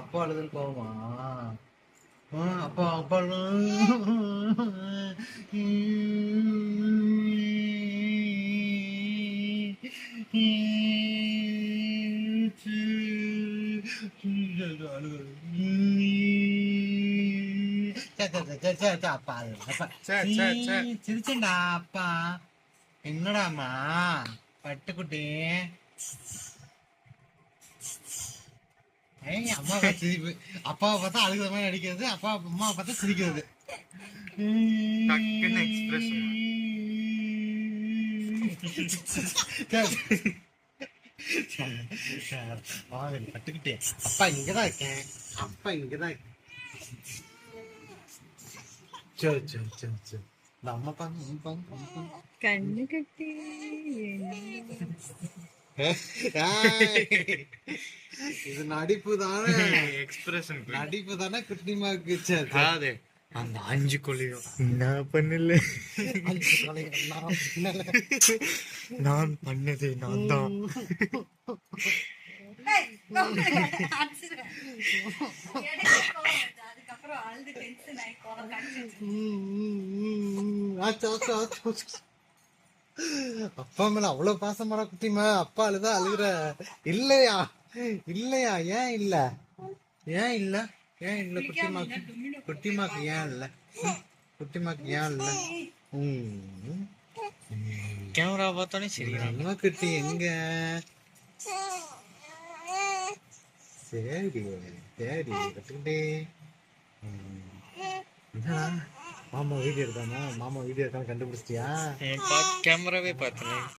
அப்பா அழுதுன்னு கோவமா? அப்பா அப்பா அப்பா சிரிச்சேன்டா அப்பா. என்னடாமா பட்டுக்குட்டி? அம்மா சிரிப்பு. அப்பாவை பார்த்தா அழுகிற மாதிரி நடிக்கிறது, அப்பா அம்மாவை பார்த்தா சிரிக்கிறது. பட்டுக்கிட்டே அப்பா இங்கதான் இருக்கேன், அப்பா இங்கதான் இருக்கேன். சரி சரி சரி சரி. இந்த அம்மா பாங்க கண்ணு கட்டி இது நடிப்பு தானே, எக்ஸ்பிரஷன் நடிப்பு தானே குட்டிமாக்கு. சரி அந்த 5 கொலையும் நான் பண்ணல, நான் பண்ணது நான் தான். அப்பா மேல அவ்வளவு பாசமாடா குட்டிமா? அப்பா அழுதா அழுகுற? இல்லையா இல்லையா? ஏன் இல்ல? ஏன் இல்ல? ஏன் இல்ல குட்டிமாக்கு? குட்டிமாக்கு ஏன் இல்ல? குட்டிமாக்கு ஏன் இல்ல? கேமரா பார்த்தோன்னே சரி. அம்மா குட்டி எங்க? சரி சரி கட்டுக்கிட்டே. மாமா வீடியோ எடுத்தானா? மாமா வீடியோ எடுத்தானு கண்டுபிடிச்சிட்டியா? கேமராவே பார்த்தேன்.